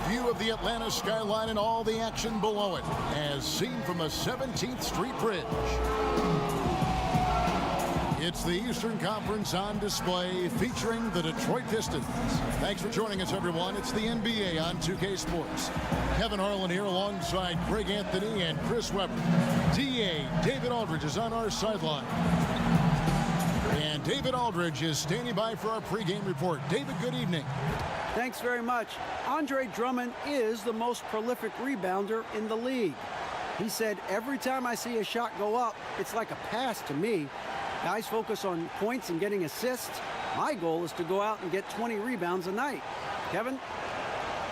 view of the Atlanta skyline and all the action below it, as seen from the 17th Street Bridge. It's the Eastern Conference on display, featuring the Detroit Pistons. Thanks for joining us, everyone. It's the NBA on 2K Sports. Kevin Harlan here alongside Greg Anthony and Chris Webber. DA David Aldridge is on our sideline. And David Aldridge is standing by for our pregame report. David, good evening. Thanks very much. Andre Drummond is the most prolific rebounder in the league. He said, every time I see a shot go up, it's like a pass to me. Guys focus on points and getting assists. My goal is to go out and get 20 rebounds a night. Kevin?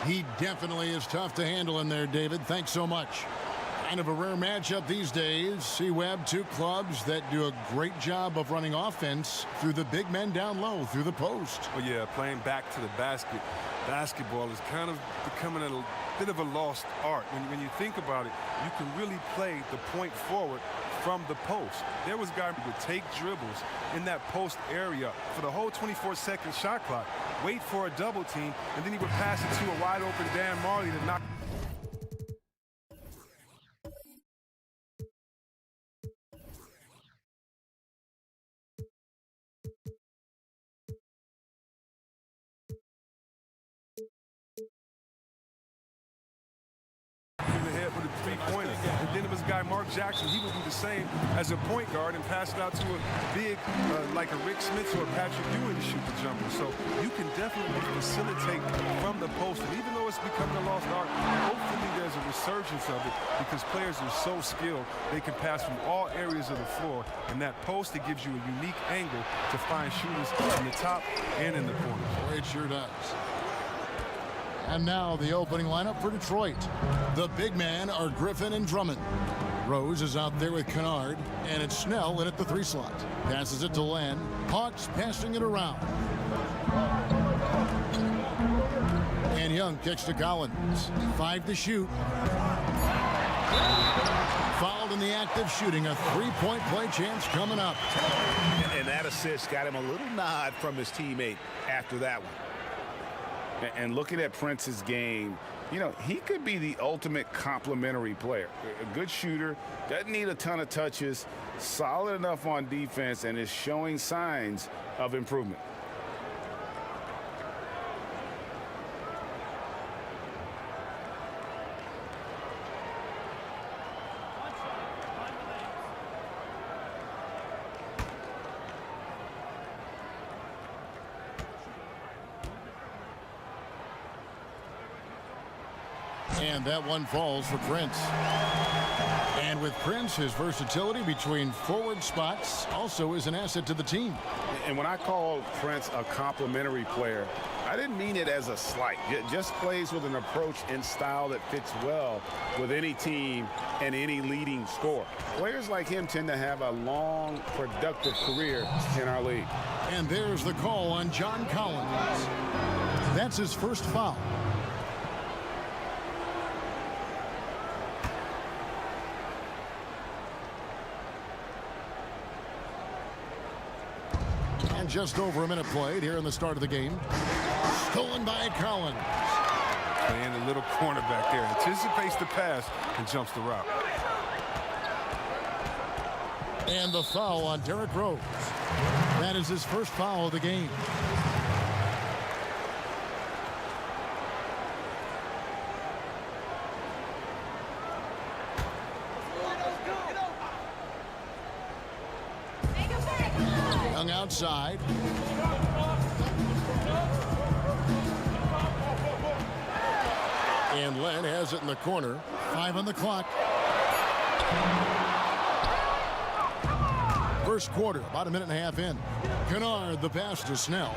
He definitely is tough to handle in there, David. Thanks so much. Kind of a rare matchup these days. See, Webb, two clubs that do a great job of running offense through the big men down low, through the post. Well, yeah, playing back to the basket. Basketball is kind of becoming a bit of a lost art. When you think about it, you can really play the point forward from the post. There was a guy who would take dribbles in that post area for the whole 24-second shot clock, wait for a double team, and then he would pass it to a wide-open Dan Marley to knock. Three-pointer. And then it was a guy, Mark Jackson. He would do the same as a point guard and pass it out to a big, like a Rick Smith or a Patrick Ewing to shoot the jumper. So you can definitely facilitate from the post. And even though it's becoming a lost art, hopefully there's a resurgence of it because players are so skilled. They can pass from all areas of the floor. And that post, it gives you a unique angle to find shooters in the top and in the corners. Boy, it sure does. And now the opening lineup for Detroit. The big men are Griffin and Drummond. Rose is out there with Kennard, and it's Snell in at the 3 slot. Passes it to Len. Hawks passing it around. And Young kicks to Collins. 5 to shoot. Fouled in the act of shooting. A 3-point play chance coming up. And that assist got him a little nod from his teammate after that one. And looking at Prince's game, you know, he could be the ultimate complementary player. A good shooter, doesn't need a ton of touches, solid enough on defense, and is showing signs of improvement. And that one falls for Prince. And with Prince, his versatility between forward spots also is an asset to the team. And when I call Prince a complimentary player, I didn't mean it as a slight. Just plays with an approach and style that fits well with any team and any leading scorer. Players like him tend to have a long, productive career in our league. And there's the call on John Collins. That's his first foul. And just over a minute played here in the start of the game. Stolen by Collins. Playing a little cornerback there. Anticipates the pass and jumps the route. And the foul on Derrick Rose. That is his first foul of the game. Young outside. And Len has it in the corner. 5 on the clock. First quarter, about a minute and a half in. Kennard, the pass to Snell.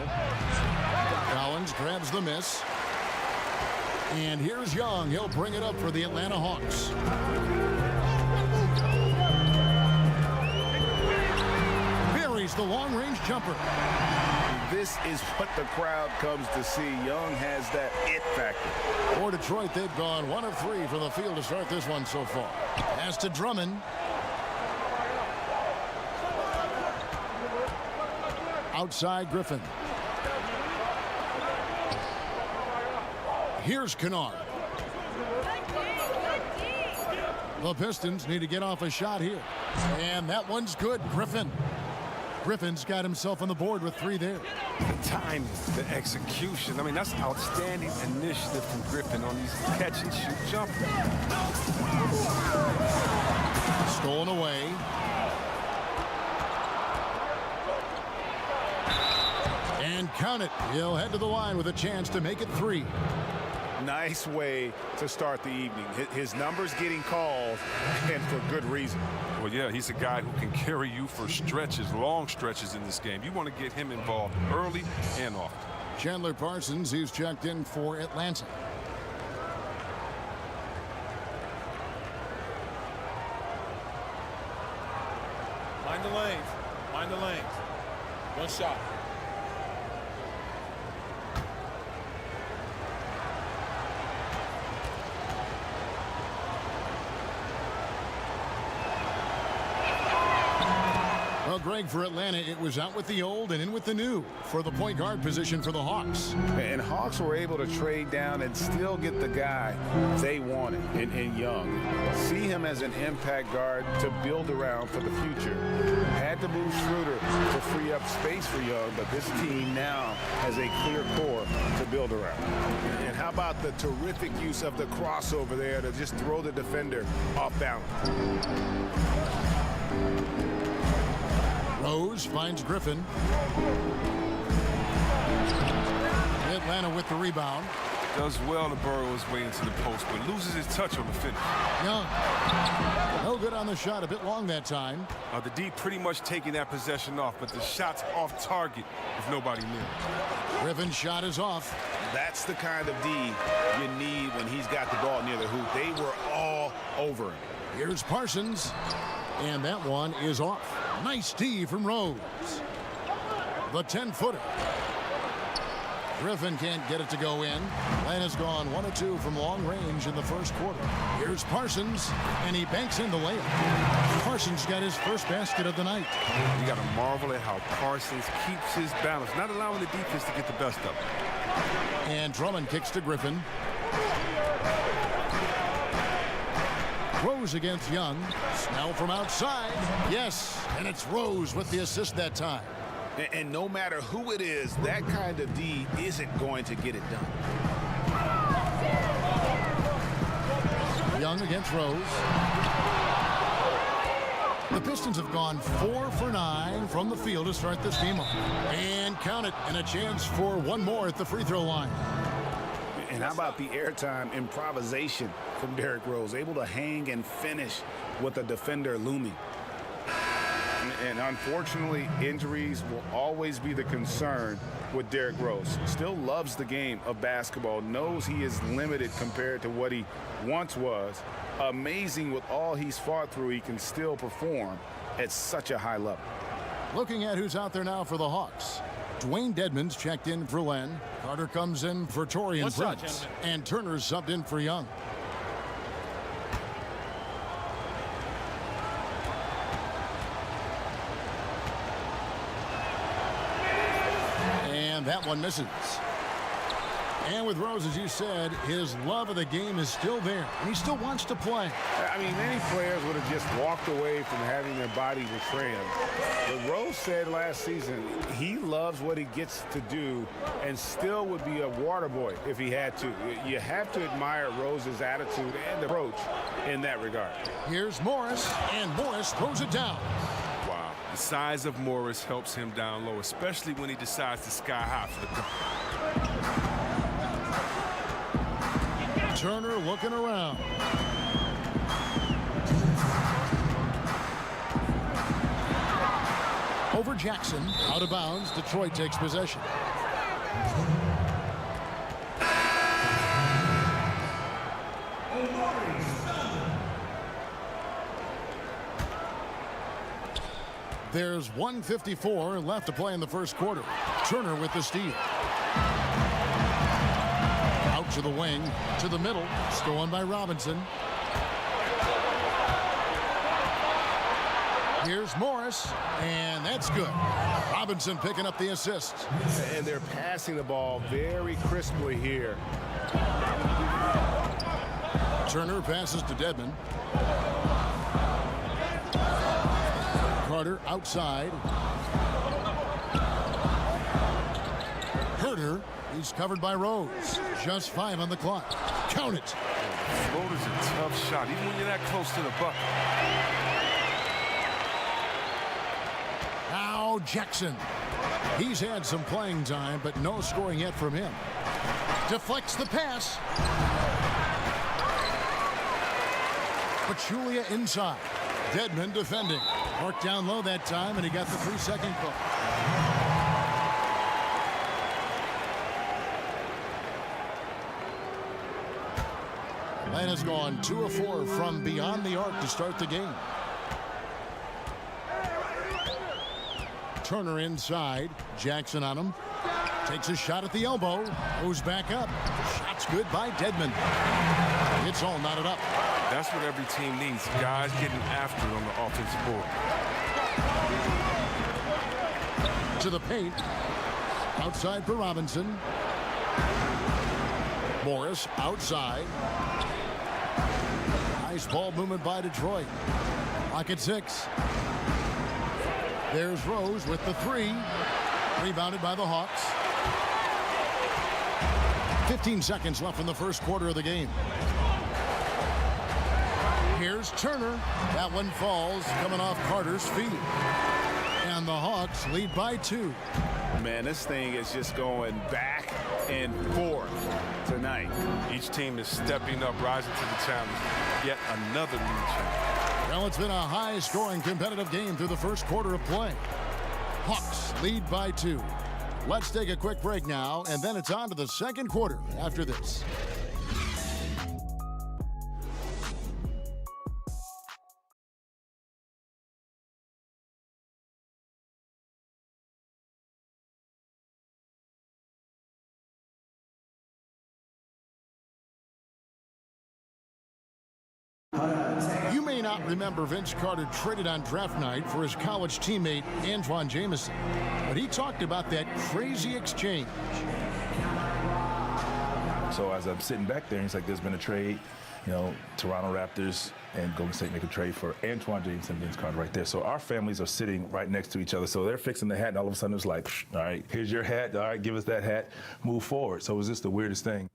Collins grabs the miss. And here's Young. He'll bring it up for the Atlanta Hawks. Buries the long-range jumper. This is what the crowd comes to see. Young has that it factor. For Detroit, they've gone 1 of 3 from the field to start this one so far. Pass to Drummond. Outside Griffin. Here's Kennard. The Pistons need to get off a shot here. And that one's good. Griffin's got himself on the board with 3 there. The timing, the execution. I mean, that's outstanding initiative from Griffin on these catch-and-shoot jumpers. Stolen away. And count it. He'll head to the line with a chance to make it 3. Nice way to start the evening. His numbers getting called, and for good reason. Well, yeah, he's a guy who can carry you for stretches, long stretches in this game. You want to get him involved early and often. Chandler Parsons, he's checked in for Atlanta. Mind the lanes. Mind the lanes. One shot. Well, Greg, for Atlanta, it was out with the old and in with the new for the point guard position for the Hawks. And Hawks were able to trade down and still get the guy they wanted in Young. See him as an impact guard to build around for the future. Had to move Schroeder to free up space for Young, but this team now has a clear core to build around. And how about the terrific use of the crossover there to just throw the defender off balance? Rose finds Griffin. Atlanta with the rebound. Does well to burrow his way into the post, but loses his touch on the finish. Young. No good on the shot. A bit long that time. The D pretty much taking that possession off, but the shot's off target with nobody near. Griffin's shot is off. That's the kind of D you need when he's got the ball near the hoop. They were all over him. Here's Parsons. And that one is off. Nice D from Rose. The 10-footer. Griffin can't get it to go in. Atlanta's gone 1 of 2 from long range in the first quarter. Here's Parsons, and he banks in the layup. Parsons got his first basket of the night. You got to marvel at how Parsons keeps his balance, not allowing the defense to get the best of him. And Drummond kicks to Griffin. Rose against Young. Snell from outside. Yes, and it's Rose with the assist that time. And no matter who it is, that kind of D isn't going to get it done. Young against Rose. The Pistons have gone 4 for 9 from the field to start this game off. And count it, and a chance for one more at the free throw line. And how about the airtime improvisation from Derrick Rose, able to hang and finish with a defender looming. And unfortunately, injuries will always be the concern with Derrick Rose. Still loves the game of basketball, knows he is limited compared to what he once was. Amazing with all he's fought through, he can still perform at such a high level. Looking at who's out there now for the Hawks. Dwayne Dedmon's checked in for Len. Carter comes in for Torian Prince. And Turner's subbed in for Young. And that one misses. And with Rose, as you said, his love of the game is still there. And he still wants to play. I mean, many players would have just walked away from having their body betray him. But Rose said last season he loves what he gets to do and still would be a water boy if he had to. You have to admire Rose's attitude and approach in that regard. Here's Morris, and Morris throws it down. Wow. The size of Morris helps him down low, especially when he decides to sky high for the dunk. Turner looking around. Over Jackson, out of bounds. Detroit takes possession. There's 1:54 left to play in the first quarter. Turner with the steal. Out to the wing, to the middle, stolen by Robinson. Here's Morris, and that's good. Robinson picking up the assist. And they're passing the ball very crisply here. Turner passes to Dedmon. Carter outside. Herter, he's covered by Rose. Just 5 on the clock. Count it. Floater's a tough shot, even when you're that close to the bucket. Now Jackson. He's had some playing time, but no scoring yet from him. Deflects the pass. Pachulia inside. Dedmon defending. Marked down low that time, and he got the 3-second call. Atlanta's gone 2 of 4 from beyond the arc to start the game. Turner inside. Jackson on him. Takes a shot at the elbow. Goes back up. Shot's good by Dedmon. It's all knotted up. That's what every team needs. Guys getting after it on the offensive board. To the paint. Outside for Robinson. Morris outside. Nice ball movement by Detroit. Lock at 6. There's Rose with the 3. Rebounded by the Hawks. 15 seconds left in the first quarter of the game. Here's Turner. That one falls, coming off Carter's feet. And the Hawks lead by 2. Man, this thing is just going back and forth tonight. Each team is stepping up, rising to the challenge. Yet another new challenge. Well, it's been a high-scoring competitive game through the first quarter of play. Hawks lead by 2. Let's take a quick break now, and then it's on to the second quarter after this. You may not remember Vince Carter traded on draft night for his college teammate Antoine Jamison, but he talked about that crazy exchange. So as I'm sitting back there, he's like, there's been a trade, you know, Toronto Raptors and Golden State make a trade for Antoine Jamison and Vince Carter right there. So our families are sitting right next to each other. So they're fixing the hat, and all of a sudden it's like, all right, here's your hat. All right, give us that hat. Move forward. So it was just the weirdest thing.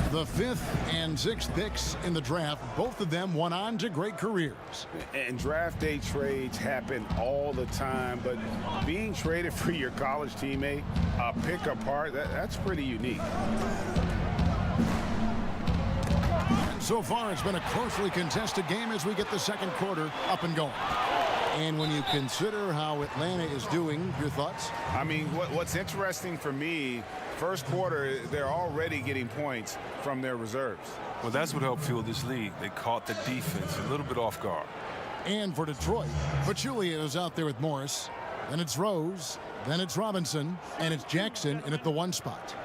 The 5th and 6th picks in the draft, both of them went on to great careers. And draft day trades happen all the time, but being traded for your college teammate, pick apart, that's pretty unique. And so far, it's been a closely contested game as we get the second quarter up and going. And when you consider how Atlanta is doing, your thoughts? I mean, what's interesting for me, first quarter, they're already getting points from their reserves. Well, that's what helped fuel this league. They caught the defense a little bit off guard. And for Detroit, Pachulia is out there with Morris. Then it's Rose. Then it's Robinson. And it's Jackson in at the 1 spot.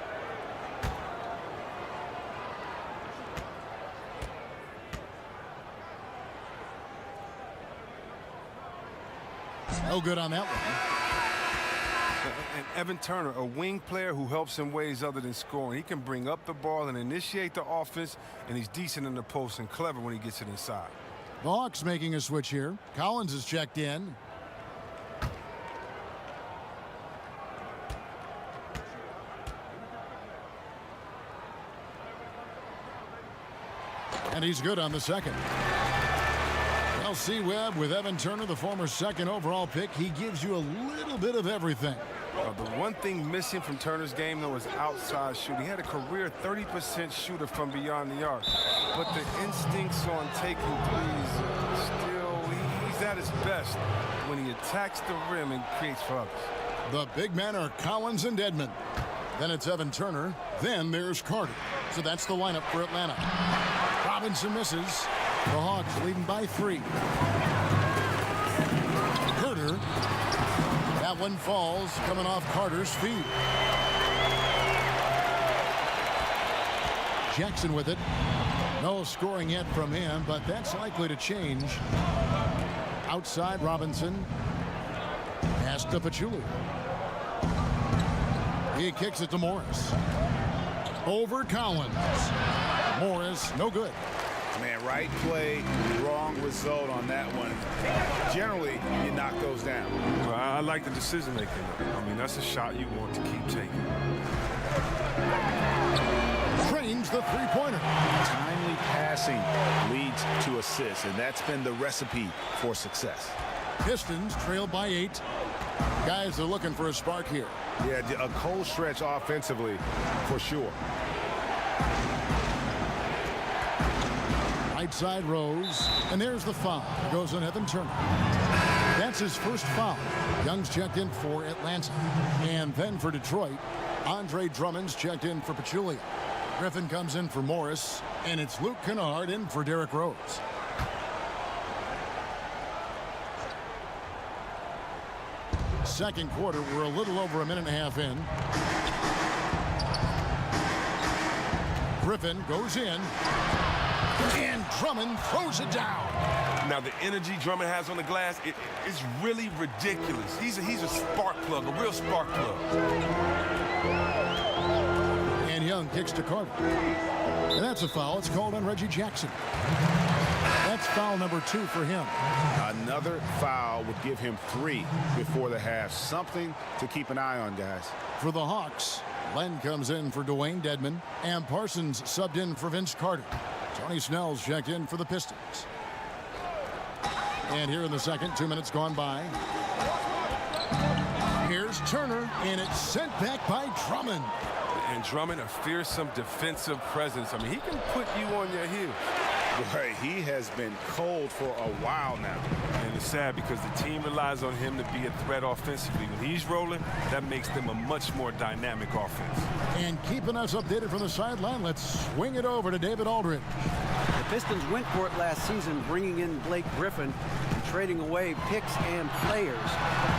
No good on that one. And Evan Turner, a wing player who helps in ways other than scoring. He can bring up the ball and initiate the offense, and he's decent in the post and clever when he gets it inside. The Hawks making a switch here. Collins is checked in. And he's good on the second. Well, C-Webb with Evan Turner, the former 2nd overall pick. He gives you a little bit of everything. The one thing missing from Turner's game, though, is outside shooting. He had a career 30% shooter from beyond the arc. But the instincts on taking threes, he's at his best when he attacks the rim and creates for others. The big men are Collins and Dedmon. Then it's Evan Turner. Then there's Carter. So that's the lineup for Atlanta. Robinson misses. The Hawks leading by 3. Carter. That one falls, coming off Carter's feet. Jackson with it. No scoring yet from him, but that's likely to change. Outside Robinson. Pass to Pachulia. He kicks it to Morris. Over Collins. Morris, no good. Man, right play, wrong result on that one. Generally, you knock those down. Well, I like the decision making. I mean, that's a shot you want to keep taking. Trains the three-pointer. Timely passing leads to assists, and that's been the recipe for success. Pistons trail by 8. Guys are looking for a spark here. Yeah, a cold stretch offensively for sure. Right side Rose, and there's the foul. Goes on Evan Turner. That's his first foul. Young's checked in for Atlanta. And then for Detroit, Andre Drummond's checked in for Pachulia. Griffin comes in for Morris, and it's Luke Kennard in for Derrick Rose. Second quarter, we're a little over a minute and a half in. Griffin goes in, and Drummond throws it down. Now, the energy Drummond has on the glass, it's really ridiculous. He's a spark plug, a real spark plug. And Young kicks to Carter. And that's a foul. It's called on Reggie Jackson. That's foul number 2 for him. Another foul would give him 3 before the half. Something to keep an eye on, guys. For the Hawks, Len comes in for Dwayne Dedman, and Parsons subbed in for Vince Carter. Tony Snell's checked in for the Pistons. And here in the second, 2 minutes gone by. Here's Turner, and it's sent back by Drummond. And Drummond, a fearsome defensive presence. I mean, he can put you on your heels. Boy, he has been cold for a while now. And it's sad because the team relies on him to be a threat offensively. When he's rolling, that makes them a much more dynamic offense. And keeping us updated from the sideline, let's swing it over to David Aldridge. The Pistons went for it last season, bringing in Blake Griffin and trading away picks and players.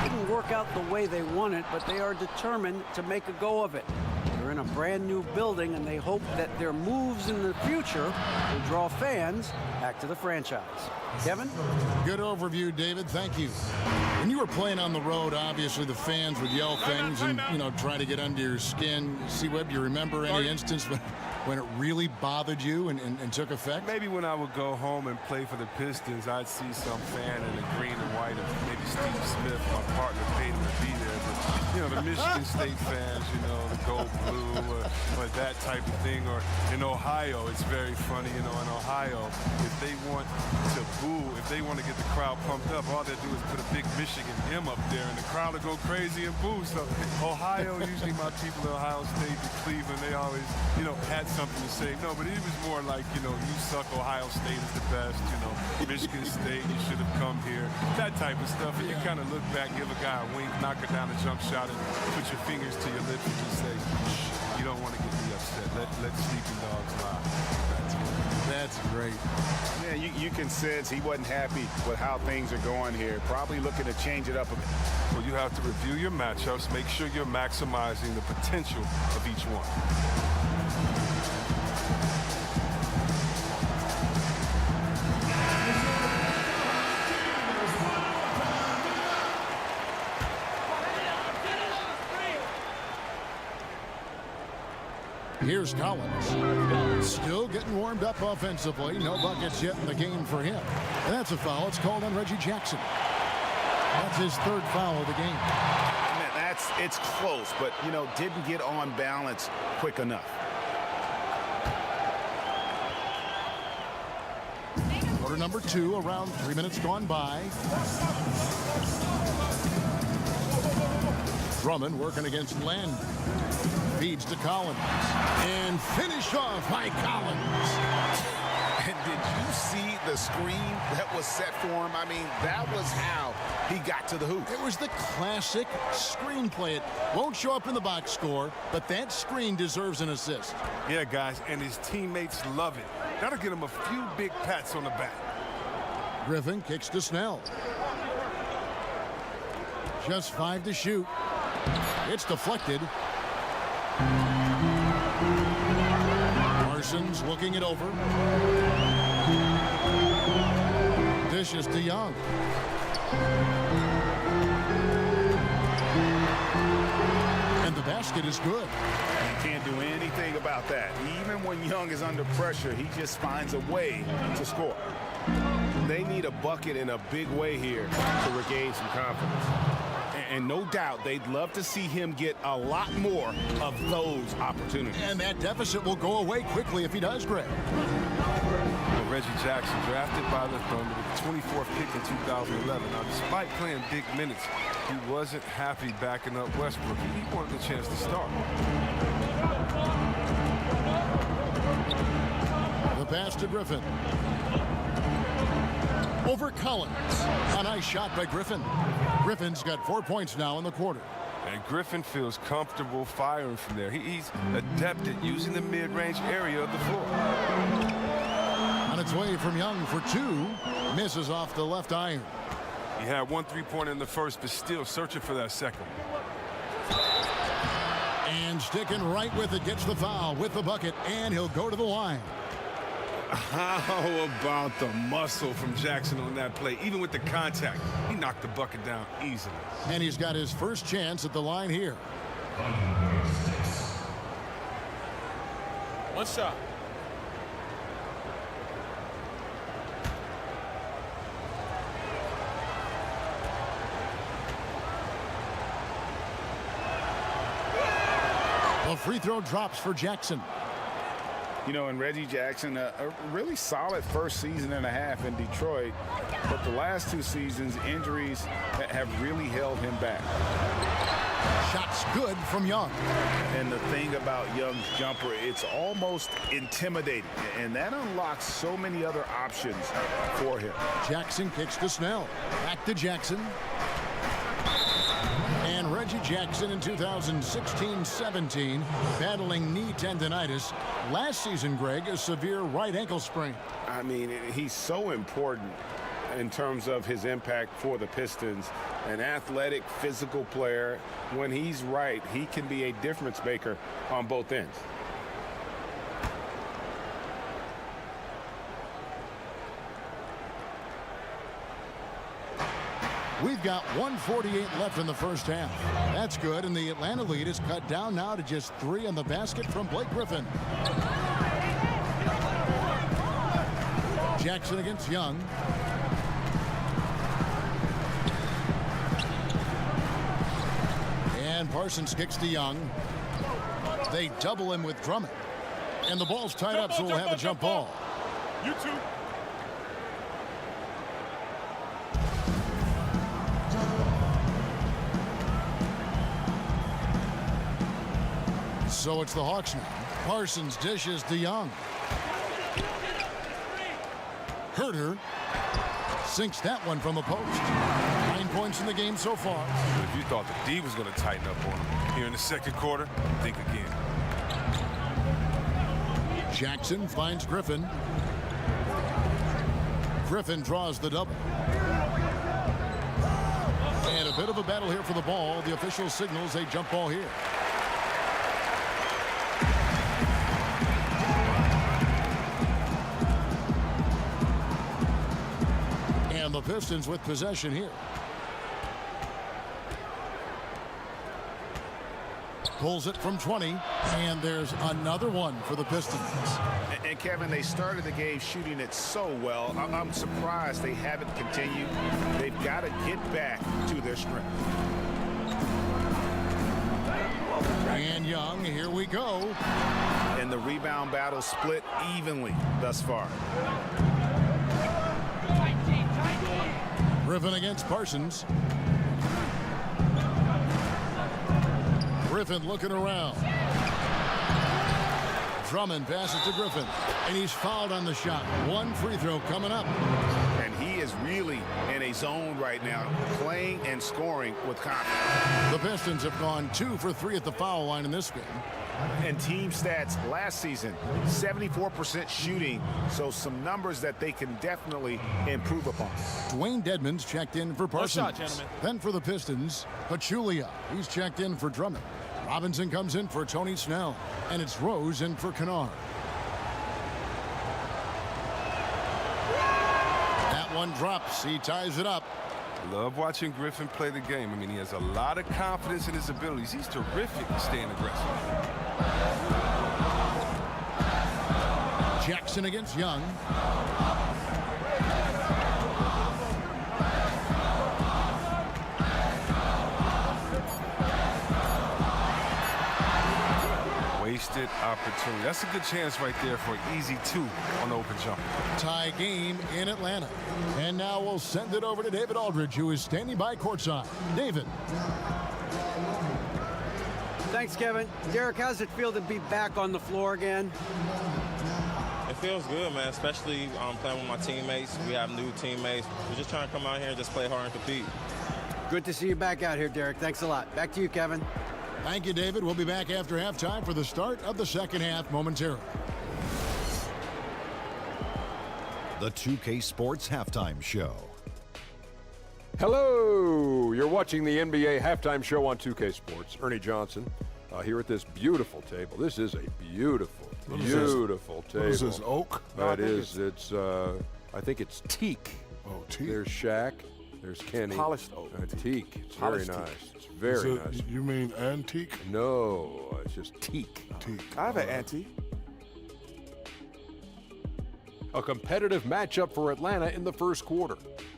It didn't work out the way they wanted, but they are determined to make a go of it. They're in a brand new building, and they hope that their moves in the future will draw fans back to the franchise. Kevin? Good overview, David. Thank you. When you were playing on the road, obviously the fans would yell things and, try to get under your skin. See, Webb, do you remember any instance when it really bothered you and took effect? Maybe when I would go home and play for the Pistons, I'd see some fan in the green and white, and maybe Steve Smith, my partner, paid him to be there. But, the Michigan State fans, the gold blue or that type of thing. Or in Ohio, it's very funny, in Ohio, if they want to boo, if they want to get the crowd pumped up, all they do is put a big Michigan M up there, and the crowd will go crazy and boo. So Ohio, usually my people in Ohio State, to Cleveland, they always, had something to say. No, but it was more like, you suck, Ohio State is the best, Michigan State, you should have come here, that type of stuff. And you kind of look back, give a guy a wink, knock it down a jump shot, and put your fingers to your lips and just say, shh, you don't want to get me upset. Let sleeping dogs lie. That's great. Yeah, you can sense he wasn't happy with how things are going here. Probably looking to change it up a bit. Well, you have to review your matchups, make sure you're maximizing the potential of each one. Here's Collins. Still getting warmed up offensively. No buckets yet in the game for him. And that's a foul. It's called on Reggie Jackson. That's his third foul of the game. Man, it's close, but, didn't get on balance quick enough. Quarter number 2, around 3 minutes gone by. Drummond working against Len. Feeds to Collins. And finish off by Collins. And did you see the screen that was set for him? I mean, that was how he got to the hoop. It was the classic screen play. It won't show up in the box score, but that screen deserves an assist. Yeah, guys, and his teammates love it. That'll get him a few big pats on the back. Griffin kicks to Snell. Just 5 to shoot. It's deflected. Parsons looking it over. Dishes to Young. And the the basket is good. You can't do anything about that. Even when Young is under pressure, he just finds a way to score. They need a bucket in a big way here to regain some confidence. And no doubt they'd love to see him get a lot more of those opportunities. And that deficit will go away quickly if he does, Greg. Well, Reggie Jackson, drafted by the Thunder with the 24th pick in 2011. Now, despite playing big minutes, he wasn't happy backing up Westbrook. He wanted the chance to start. The pass to Griffin. Over Collins. A nice shot by Griffin. Griffin's got 4 points now in the quarter. And Griffin feels comfortable firing from there. He's adept at using the mid-range area of the floor. On its way from Young for two. Misses off the left iron. He had 1 3-pointer in the first, but still searching for that second. And sticking right with it, gets the foul with the bucket, and he'll go to the line. How about the muscle from Jackson on that play? Even with the contact, he knocked the bucket down easily. And he's got his first chance at the line here. One shot. The free throw drops for Jackson. You know, and Reggie Jackson, a really solid first season and a half in Detroit, but the last 2 seasons, injuries have really held him back. Shots good from Young. And the thing about Young's jumper, it's almost intimidating, and that unlocks so many other options for him. Jackson kicks to Snell. Back to Jackson. And Reggie Jackson in 2016-17 battling knee tendonitis. Last season, Greg, a severe right ankle sprain. I mean, he's so important in terms of his impact for the Pistons. An athletic, physical player. When he's right, he can be a difference maker on both ends. We've got 1:48 left in the first half. That's good, and the Atlanta lead is cut down now to just 3 on the basket from Blake Griffin. Jackson against Young. And Parsons kicks to Young. They double him with Drummond. And the ball's tied up, so we'll have a jump ball. You two. So it's the Hawks now. Parsons dishes to Young. Herter sinks that one from the post. 9 points in the game so far. If you thought the D was going to tighten up on him here in the second quarter, think again. Jackson finds Griffin. Griffin draws the double. And a bit of a battle here for the ball. The official signals a jump ball here. And the Pistons with possession here. Pulls it from 20, and there's another one for the Pistons. And Kevin, they started the game shooting it so well. I'm surprised they haven't continued. They've got to get back to their strength. And Young, here we go. And the rebound battle split evenly thus far. Griffin against Parsons. Griffin looking around. Drummond passes to Griffin, and he's fouled on the shot. One free throw coming up. And he is really in a zone right now, playing and scoring with confidence. The Pistons have gone 2 for 3 at the foul line in this game. And team stats last season, 74% shooting, so some numbers that they can definitely improve upon. Dwayne Dedmon's checked in for Parsons. shot, gentlemen. Then for the Pistons, Pachulia. He's checked in for Drummond. Robinson comes in for Tony Snell. And it's Rose in for Kennard. That one drops. He ties it up. Love watching Griffin play the game. I mean, he has a lot of confidence in his abilities. He's terrific at staying aggressive. Jackson against Young. Wasted opportunity. That's a good chance right there for an easy 2 on the open jumper. Tie game in Atlanta. And now we'll send it over to David Aldridge, who is standing by courtside. David. Thanks, Kevin. Derek, how's it feel to be back on the floor again? It feels good, man, especially playing with my teammates. We have new teammates. We're just trying to come out here and just play hard and compete. Good to see you back out here, Derek. Thanks a lot. Back to you, Kevin. Thank you, David. We'll be back after halftime for the start of the second half momentarily. The 2K Sports Halftime Show. Hello! You're watching the NBA Halftime Show on 2K Sports. Ernie Johnson here at this beautiful table. This is a beautiful table. What is this, oak? It is. I think it's teak. Oh, teak. There's Shaq. There's Kenny. Polished oak. Teak. It's Polished very teak. nice. It's very nice. You mean antique? No, it's just teak. Teak. I have an antique. A competitive matchup for Atlanta in the first quarter.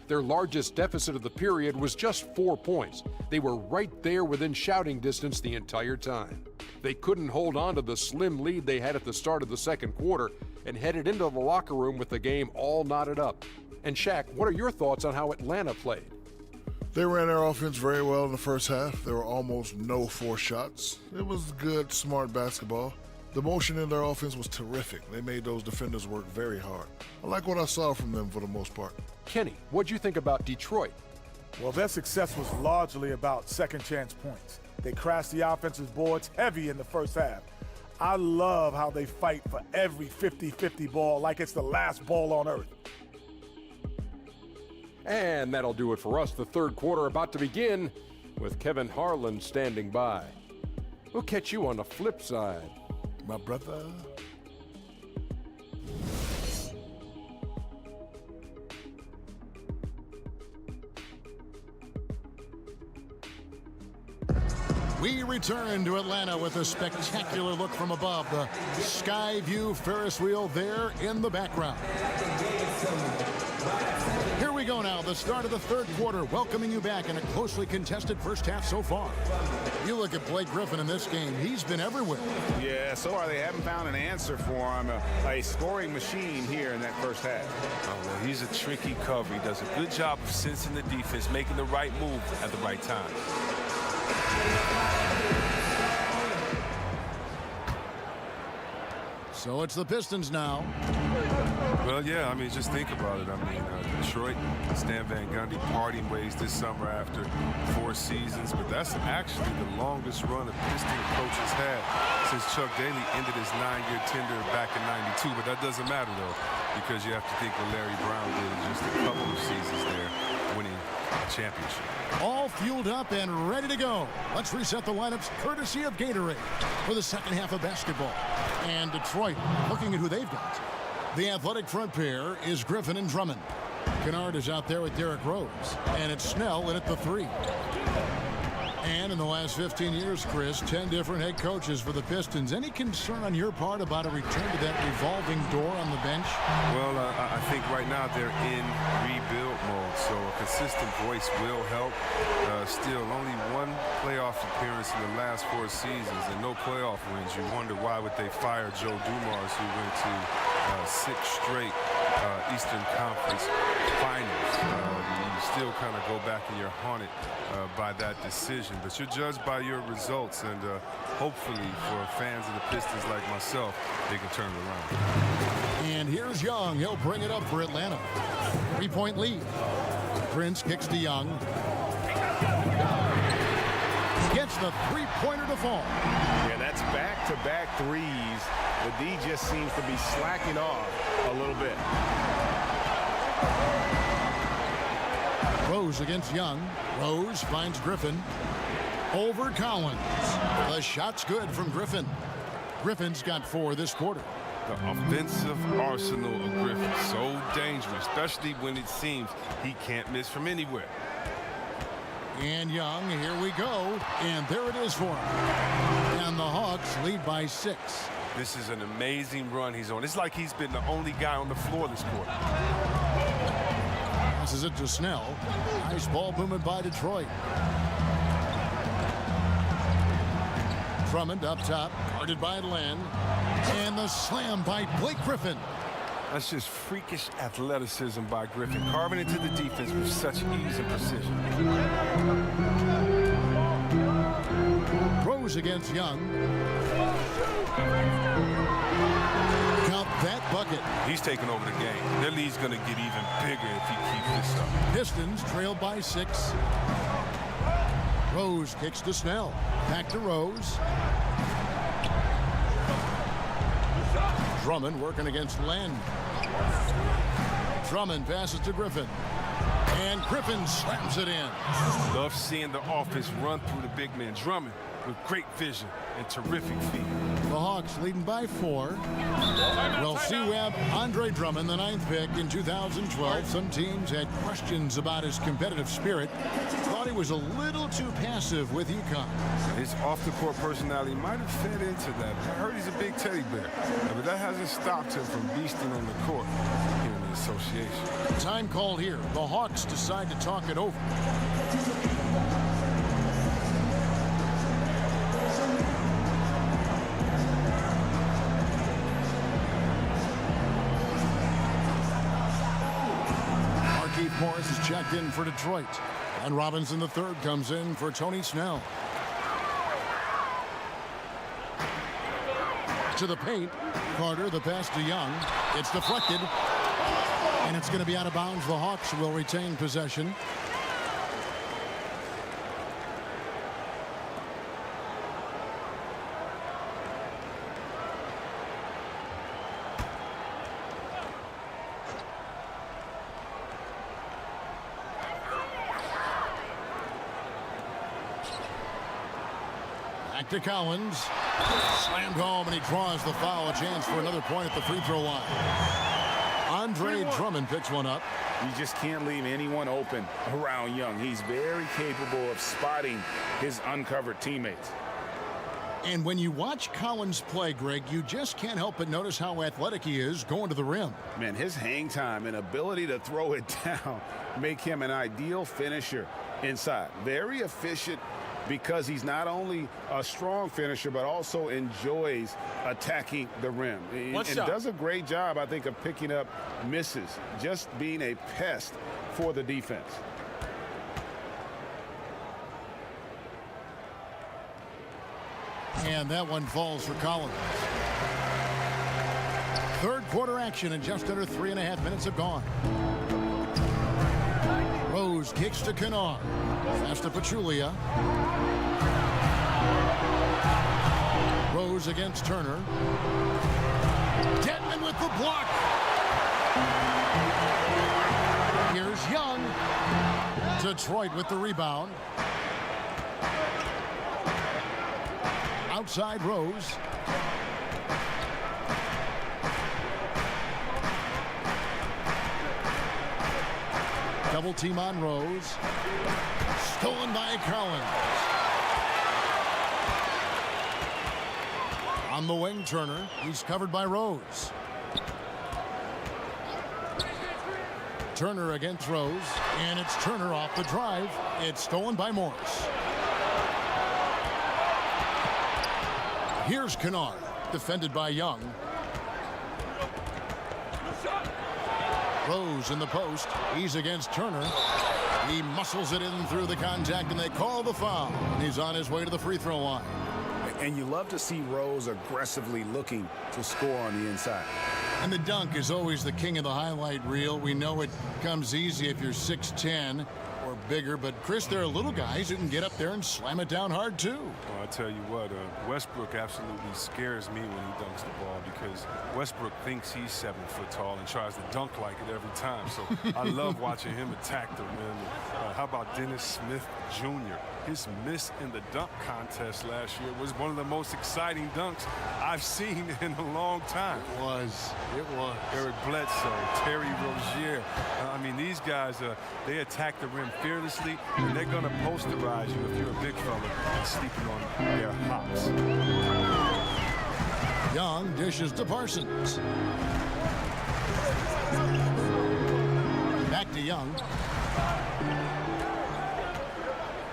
Their largest deficit of the period was just 4 points. They were right there within shouting distance the entire time. They couldn't hold on to the slim lead they had at the start of the second quarter and headed into the locker room with the game all knotted up. And Shaq, what are your thoughts on how Atlanta played? They ran their offense very well in the first half. There were almost no forced shots. It was good, smart basketball. The motion in their offense was terrific. They made those defenders work very hard. I like what I saw from them for the most part. Kenny, what'd you think about Detroit? Well, their success was largely about second chance points. They crashed the offensive boards heavy in the first half. I love how they fight for every 50-50 ball like it's the last ball on earth. And that'll do it for us. The third quarter about to begin with Kevin Harlan standing by. We'll catch you on the flip side. My brother. We return to Atlanta with a spectacular look from above. The Sky View Ferris wheel there in the background. Here we go now, the start of the third quarter, welcoming you back in a closely contested first half so far. You look at Blake Griffin in this game, he's been everywhere. Yeah, so far they haven't found an answer for him. A scoring machine here in that first half. Oh, well, he's a tricky cover. He does a good job of sensing the defense, making the right move at the right time. So it's the Pistons now. Well, yeah, I mean, just think about it. I mean, Detroit, Stan Van Gundy parting ways this summer after 4 seasons, but that's actually the longest run a Piston coach has had since Chuck Daly ended his 9-year tender back in '92. But that doesn't matter, though, because you have to think what Larry Brown did in just a couple of seasons there, winning a championship. All fueled up and ready to go. Let's reset the lineups courtesy of Gatorade for the second half of basketball. And Detroit looking at who they've got. The athletic front pair is Griffin and Drummond. Kennard is out there with Derrick Rose. And it's Snell in at the 3. And in the last 15 years, Chris, 10 different head coaches for the Pistons. Any concern on your part about a return to that revolving door on the bench? Well, I think right now they're in rebuild mode, so a consistent voice will help. Still, only 1 playoff appearance in the last 4 seasons and no playoff wins. You wonder why would they fire Joe Dumars, who went to 6 straight Eastern Conference finals. You still kind of go back and you're haunted by that decision. But you're judged by your results, and hopefully for fans of the Pistons like myself, they can turn it around. And here's Young. He'll bring it up for Atlanta. 3-point lead. Prince kicks to Young. He gets the 3-pointer to fall. Yeah, that's back-to-back threes. The D just seems to be slacking off a little bit. Rose against Young. Rose finds Griffin. Over Collins. The shot's good from Griffin. Griffin's got 4 this quarter. The offensive arsenal of Griffin, so dangerous, especially when it seems he can't miss from anywhere. And Young, here we go. And there it is for him. And the Hawks lead by 6. This is an amazing run he's on. It's like he's been the only guy on the floor this quarter. Passes it to Snell. Nice ball movement by Detroit. Drummond up top, guarded by Len. And the slam by Blake Griffin. That's just freakish athleticism by Griffin, carving into the defense with such ease and precision. Rose against Young. Count that bucket. He's taking over the game. Their lead's going to get even bigger if he keeps this up. Pistons trailed by 6. Rose kicks to Snell. Back to Rose. Drummond working against Len. Drummond passes to Griffin. And Griffin slams it in. Love seeing the offense run through the big man. Drummond with great vision and terrific feet. The Hawks leading by 4. We'll see we have Andre Drummond, the 9th pick in 2012. Some teams had questions about his competitive spirit. Thought he was a little too passive with UConn. His off-the-court personality might have fed into that. I heard he's a big teddy bear, but that hasn't stopped him from beasting on the court here in the association. Time called here. The Hawks decide to talk it over. Morris is checked in for Detroit. And Robinson III comes in for Tony Snell. To the paint. Carter, the pass to Young. It's deflected. And it's going to be out of bounds. The Hawks will retain possession. Back to Collins. Slammed home, and he draws the foul. A chance for another point at the free throw line. Andre Drummond picks one up. You just can't leave anyone open around Young. He's very capable of spotting his uncovered teammates. And when you watch Collins play, Greg, you just can't help but notice how athletic he is going to the rim. Man, his hang time and ability to throw it down make him an ideal finisher inside. Very efficient, because he's not only a strong finisher, but also enjoys attacking the rim. And does a great job, I think, of picking up misses, just being a pest for the defense. And that one falls for Collins. Third quarter action, and just under 3.5 minutes have gone. Rose kicks to Kennard. Pass to Pachulia. Rose against Turner. Denman with the block. Here's Young. Detroit with the rebound. Outside Rose. Double team on Rose. Stolen by Collins. On the wing, Turner. He's covered by Rose. Turner against Rose. And it's Turner off the drive. It's stolen by Morris. Here's Kennard. Defended by Young. Rose in the post. He's against Turner. He muscles it in through the contact, and they call the foul. And he's on his way to the free throw line. And you love to see Rose aggressively looking to score on the inside. And the dunk is always the king of the highlight reel. We know it comes easy if you're 6'10" or bigger, but Chris, there are little guys who can get up there and slam it down hard too. Well, I tell you what, Westbrook absolutely scares me when he dunks the ball, because Westbrook thinks he's 7 foot tall and tries to dunk like it every time. So I love watching him attack the rim. How about Dennis Smith Jr.? His miss in the dunk contest last year was one of the most exciting dunks I've seen in a long time. It was. Eric Bledsoe, Terry Rozier. I mean, these guys, they attack the rim fiercely. fearlessly, and they're going to posterize you if you're a big fella and sleeping on their hops. Young dishes to Parsons. Back to Young.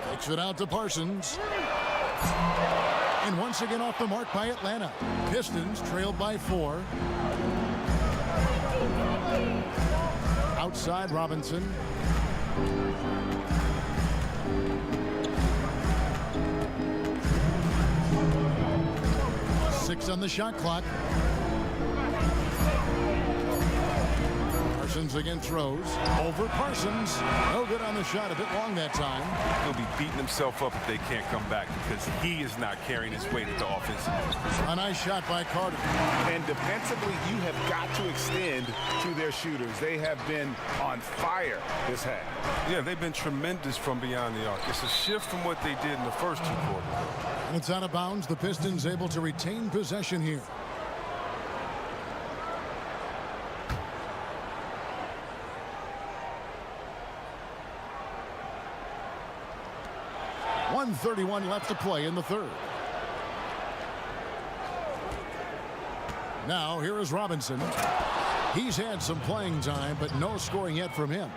Kicks it out to Parsons. And once again off the mark by Atlanta. Pistons trailed by 4. Outside Robinson. Six on the shot clock. Parsons again throws. Over Parsons. No good on the shot. A bit long that time. He'll be beating himself up if they can't come back because he is not carrying his weight at the offense. A nice shot by Carter. And defensively, you have got to extend to their shooters. They have been on fire this half. Yeah, they've been tremendous from beyond the arc. It's a shift from what they did in the first 2 quarters. And it's out of bounds. The Pistons able to retain possession here. .131 left to play in the third. Now here is Robinson. He's had some playing time, but no scoring yet from him.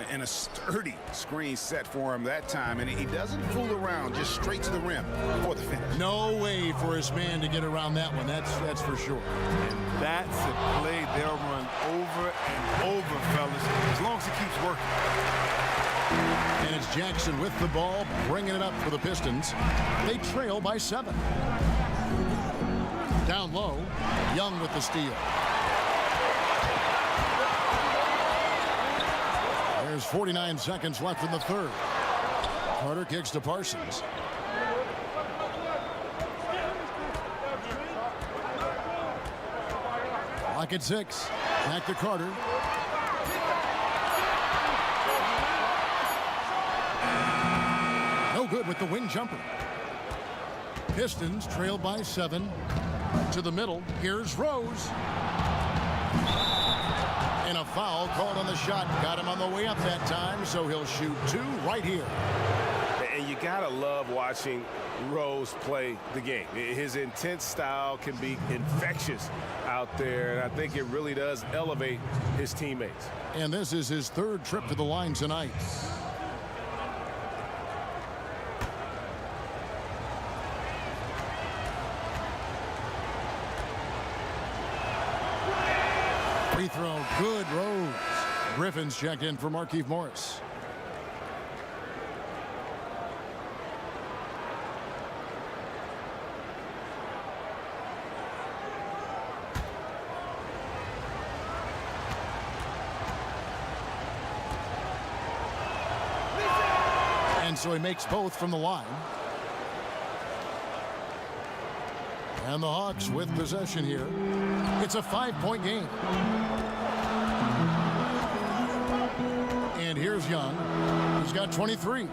And a sturdy screen set for him that time, and he doesn't fool around, just straight to the rim for the finish. No way for his man to get around that one. That's for sure. And that's a play they'll run over and over, fellas, as long as he keeps working. And it's Jackson with the ball, bringing it up for the Pistons. They trail by 7. Down low, Young with the steal. There's 49 seconds left in the third. Carter kicks to Parsons. Clock at 6. Back to Carter. No good with the wing jumper. Pistons trail by 7. To the middle. Here's Rose. And a foul called on the shot. Got him on the way up that time, so he'll shoot 2 right here. And you gotta love watching Rose play the game. His intense style can be infectious out there, and I think it really does elevate his teammates. And this is his 3rd trip to the line tonight. Free throw, good. Rose. Griffin's checked in for Markieff Morris. And so he makes both from the line. And the Hawks with possession here. It's a 5-point game. And here's Young. He's got 23.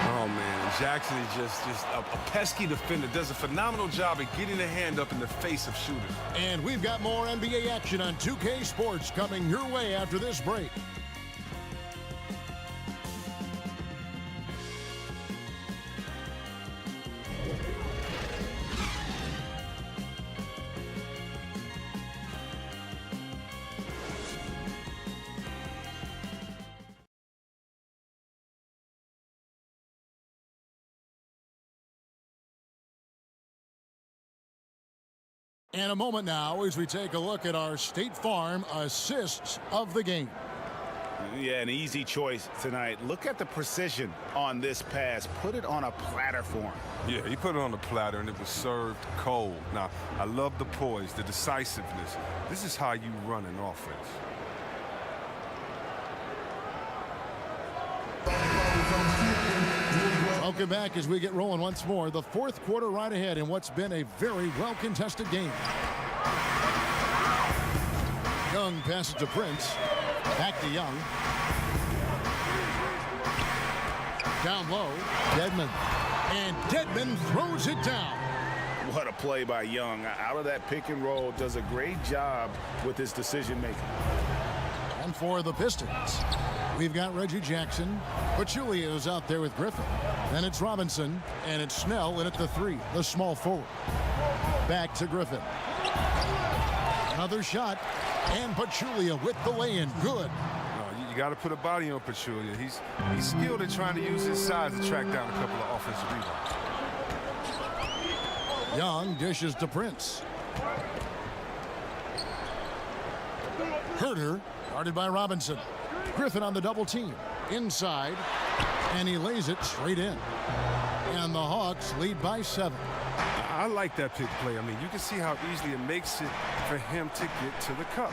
Oh, man. Jackson is just a pesky defender. Does a phenomenal job at getting a hand up in the face of shooters. And we've got more NBA action on 2K Sports coming your way after this break. And a moment now as we take a look at our State Farm assists of the game. Yeah, an easy choice tonight. Look at the precision on this pass. Put it on a platter for him. Yeah, he put it on the platter, and it was served cold. Now, I love the poise, the decisiveness. This is how you run an offense. Welcome back as we get rolling once more. The 4th quarter right ahead in what's been a very well-contested game. Young passes to Prince. Back to Young. Down low. Dedmon. And Dedmon throws it down. What a play by Young. Out of that pick and roll, does a great job with his decision making. And for the Pistons, we've got Reggie Jackson. Pachulia is out there with Griffin. Then it's Robinson, and it's Snell in at the 3, the small forward. Back to Griffin. Another shot, and Pachulia with the lay-in. Good. You got to put a body on Pachulia. He's skilled at trying to use his size to track down a couple of offensive rebounds. Young dishes to Prince. Herter, guarded by Robinson. Griffin on the double team. Inside, and he lays it straight in. And the Hawks lead by 7. I like that pick play. I mean, you can see how easily it makes it for him to get to the cup.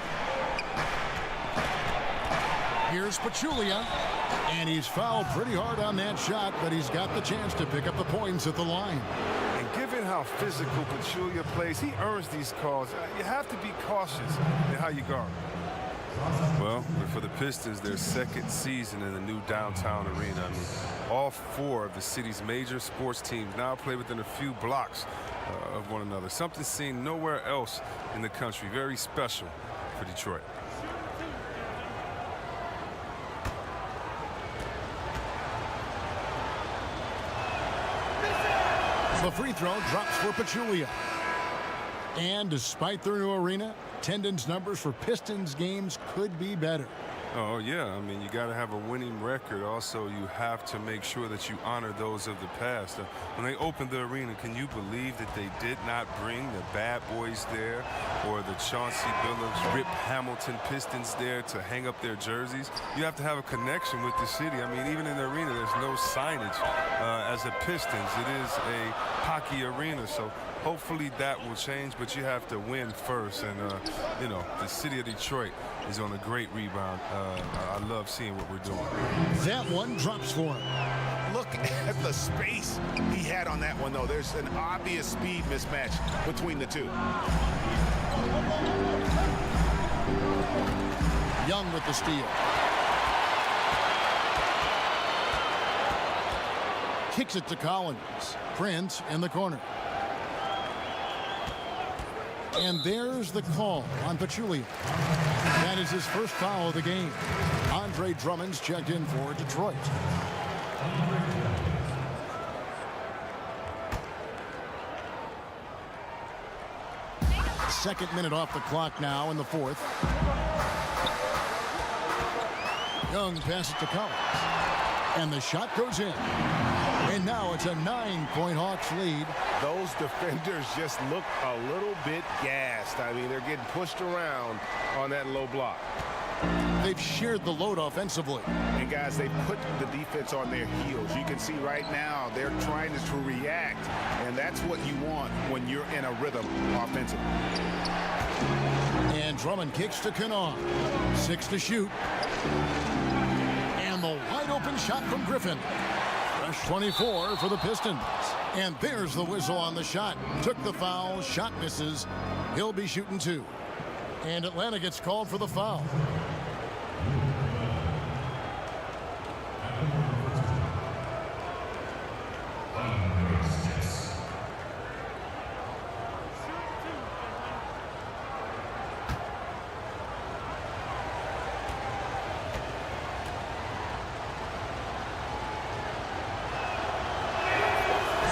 Here's Pachulia, and he's fouled pretty hard on that shot, but he's got the chance to pick up the points at the line. And given how physical Pachulia plays, he earns these calls. You have to be cautious in how you guard. Well, for the Pistons, their second season in the new downtown arena. I mean, all 4 of the city's major sports teams now play within a few blocks of one another. Something seen nowhere else in the country. Very special for Detroit. The free throw drops for Pachulia. And despite their new arena, attendance numbers for Pistons games could be better. Oh, yeah. I mean, you got to have a winning record. Also, you have to make sure that you honor those of the past. When they opened the arena, can you believe that they did not bring the Bad Boys there or the Chauncey Billups, Rip Hamilton Pistons there to hang up their jerseys? You have to have a connection with the city. I mean, even in the arena, there's no signage as a Pistons. It is a hockey arena, so hopefully that will change, but you have to win first. And, you know, the city of Detroit is on a great rebound. I love seeing what we're doing. That one drops for him. Look at the space he had on that one, though. There's an obvious speed mismatch between the two. Young with the steal. Kicks it to Collins. Prince in the corner. And there's the call on Pachulia. That is his first foul of the game. Andre Drummond's checked in for Detroit. Second minute off the clock now in the 4th. Young passes to Collins. And the shot goes in. And now it's a 9-point Hawks lead. Those defenders just look a little bit gassed. I mean, they're getting pushed around on that low block. They've shared the load offensively. And guys, they put the defense on their heels. You can see right now they're trying to react, and that's what you want when you're in a rhythm offensively. And Drummond kicks to Kanawha. 6 to shoot. And the wide open shot from Griffin. Fresh 24 for the Pistons. And there's the whistle on the shot. Took the foul, shot misses. He'll be shooting 2. And Atlanta gets called for the foul.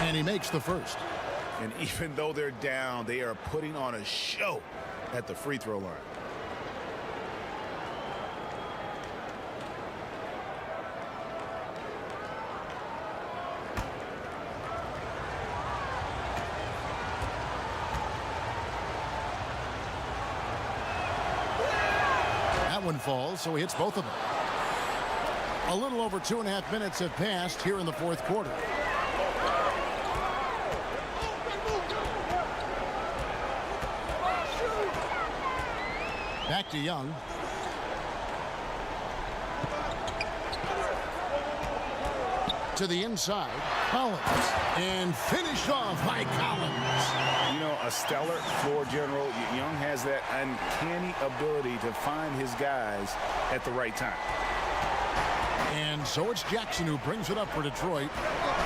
And he makes the first. And even though they're down, they are putting on a show at the free throw line. That one falls, so he hits both of them. A little over 2.5 minutes have passed here in the 4th quarter. Back to Young. To the inside, Collins. And finished off by Collins. You know, a stellar floor general. Young has that uncanny ability to find his guys at the right time. And so it's Jackson who brings it up for Detroit.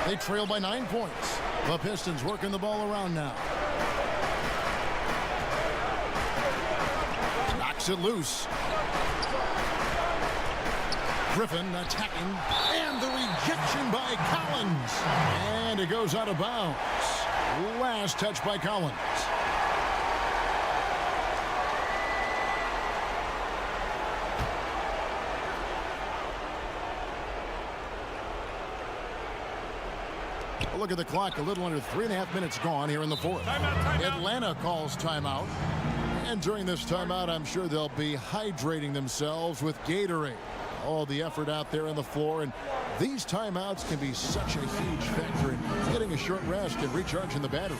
They trail by 9 points. The Pistons working the ball around now. it loose. Griffin attacking, and the rejection by Collins. And it goes out of bounds. Last touch by Collins. Look at the clock, a little under 3.5 minutes gone here in the fourth. Timeout. Atlanta calls timeout. And during this timeout, I'm sure they'll be hydrating themselves with Gatorade. All the effort out there on the floor, and these timeouts can be such a huge factor in getting a short rest and recharging the battery.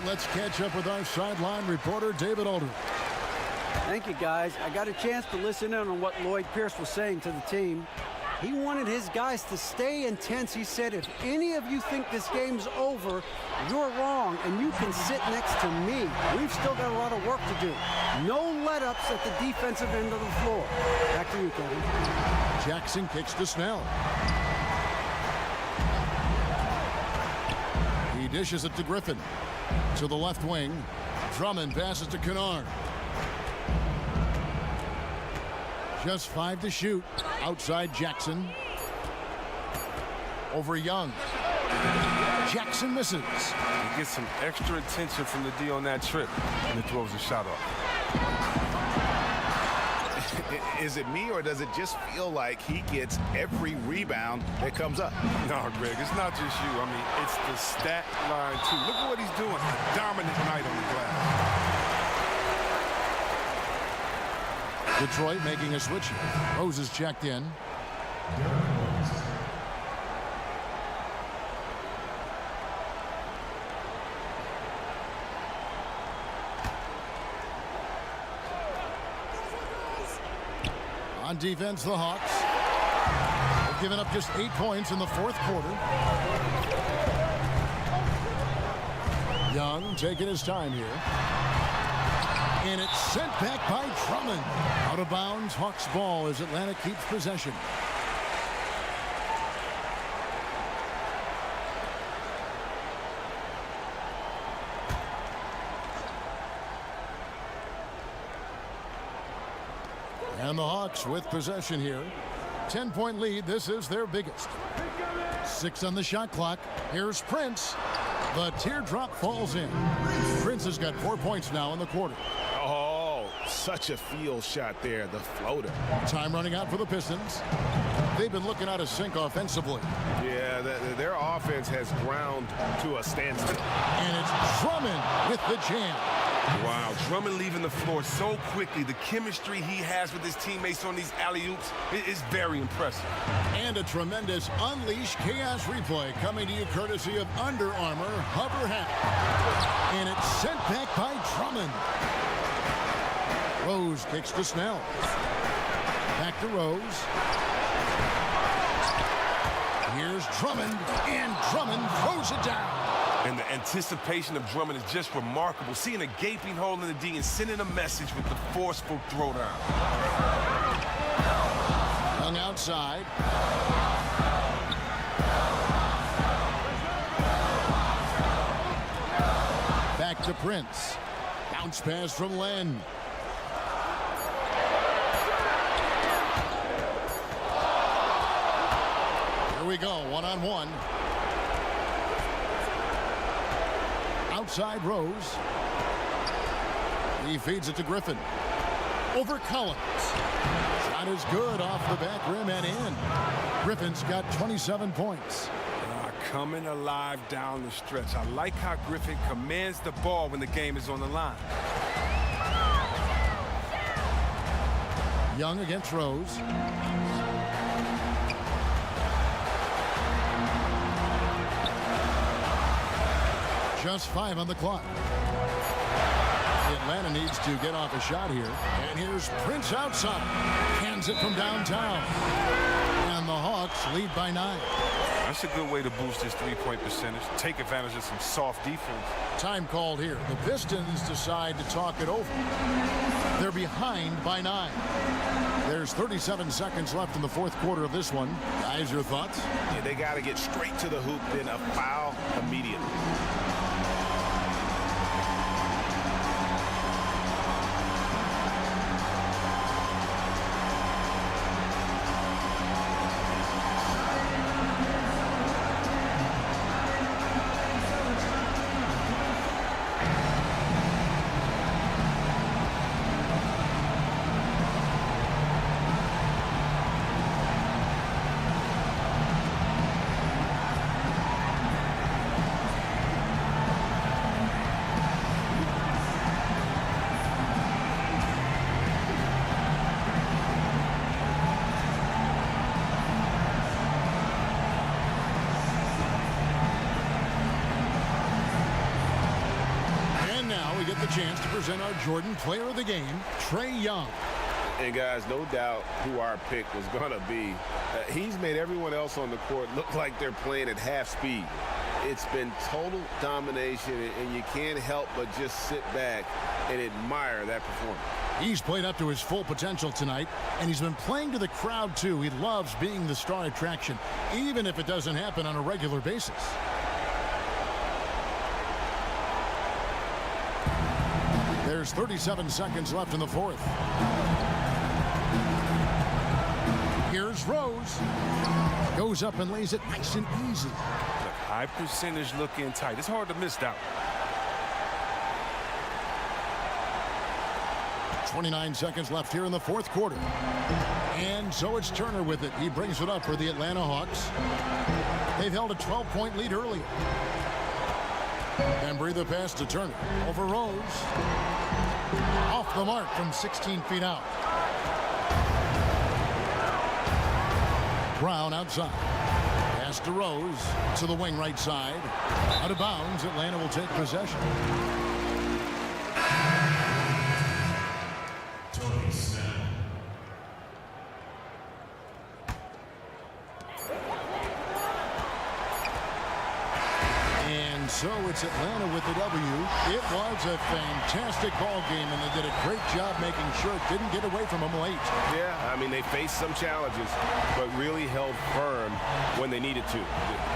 Let's catch up with our sideline reporter, David Aldridge. Thank you, guys. I got a chance to listen in on what Lloyd Pierce was saying to the team. He wanted his guys to stay intense. He said, if any of you think this game's over, you're wrong, and you can sit next to me. We've still got a lot of work to do. No let-ups at the defensive end of the floor. Back to you, Kevin. Jackson kicks to Snell. He dishes it to Griffin. To the left wing. Drummond passes to Kennard. Just 5 to shoot. Outside Jackson. Over Young. Jackson misses. He gets some extra attention from the D on that trip, and he throws a shot off. Is it me, or does it just feel like he gets every rebound that comes up? No, Greg, it's not just you. I mean, it's the stat line, too. Look at what he's doing. A dominant night on the glass. Detroit making a switch. Rose is checked in. On defense, the Hawks have given up just 8 points in the fourth quarter. Young taking his time here. And it's sent back by Drummond. Out of bounds, Hawks ball as Atlanta keeps possession. And the Hawks with possession here. 10-point lead. This is their biggest. 6 on the shot clock. Here's Prince. The teardrop falls in. Prince has got 4 points now in the quarter. Oh, such a field shot there, the floater. Time running out for the Pistons. They've been looking out of sync offensively. Yeah, their offense has ground to a standstill. And it's Drummond with the jam. Wow, Drummond leaving the floor so quickly. The chemistry he has with his teammates on these alley-oops is very impressive. And a tremendous Unleash Chaos replay coming to you courtesy of Under Armour Hover Hat. And it's sent back by Drummond. Rose kicks to Snell. Back to Rose. Here's Drummond, and Drummond throws it down. And the anticipation of Drummond is just remarkable. Seeing a gaping hole in the D and sending a message with the forceful throwdown. Young outside. Back to Prince. Bounce pass from Len. Here we go, one-on-one. Outside Rose. He feeds it to Griffin. Over Collins. Shot is good off the back rim and in. Griffin's got 27 points. Coming alive down the stretch. I like how Griffin commands the ball when the game is on the line. Young against Rose. Just 5 on the clock. Atlanta needs to get off a shot here. And here's Prince outside. Hands it from downtown. And the Hawks lead by 9. That's a good way to boost his three-point percentage. Take advantage of some soft defense. Time called here. The Pistons decide to talk it over. They're behind by 9. There's 37 seconds left in the fourth quarter of this one. Guys, your thoughts? Yeah, they got to get straight to the hoop, then a foul immediately. Chance to present our Jordan Player of the Game, Trae Young. And guys, no doubt who our pick was going to be. He's made everyone else on the court look like they're playing at half speed. It's been total domination, and you can't help but just sit back and admire that performance. He's played up to his full potential tonight, and he's been playing to the crowd, too. He loves being the star attraction, even if it doesn't happen on a regular basis. There's 37 seconds left in the fourth. Here's Rose. Goes up and lays it nice and easy. High percentage looking tight. It's hard to miss that one. 29 seconds left here in the fourth quarter. And so it's Turner with it. He brings it up for the Atlanta Hawks. They've held a 12-point lead earlier. Embry the pass to Turner. Over Rose. Off the mark from 16 feet out. Brown outside. Pass to Rose. To the wing right side. Out of bounds. Atlanta will take possession. So it's Atlanta with the W. It was a fantastic ball game, and they did a great job making sure it didn't get away from them late. Yeah, I mean, they faced some challenges, but really held firm when they needed to.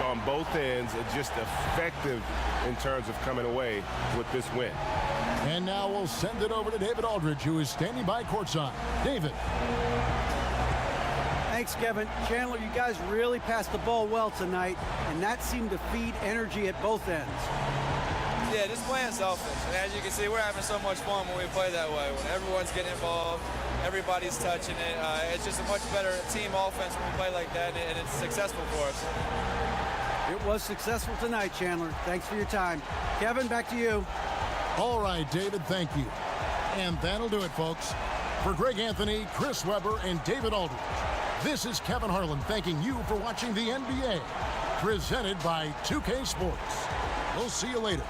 On both ends, just effective in terms of coming away with this win. And now we'll send it over to David Aldridge, who is standing by courtside. David. Thanks, Kevin. Chandler, you guys really passed the ball well tonight, and that seemed to feed energy at both ends. Yeah, just playing selfish. And as you can see, we're having so much fun when we play that way. When everyone's getting involved, everybody's touching it. It's just a much better team offense when we play like that, and it's successful for us. It was successful tonight, Chandler. Thanks for your time. Kevin, back to you. All right, David, thank you. And that'll do it, folks. For Greg Anthony, Chris Webber, and David Aldridge, this is Kevin Harlan thanking you for watching the NBA, presented by 2K Sports. We'll see you later.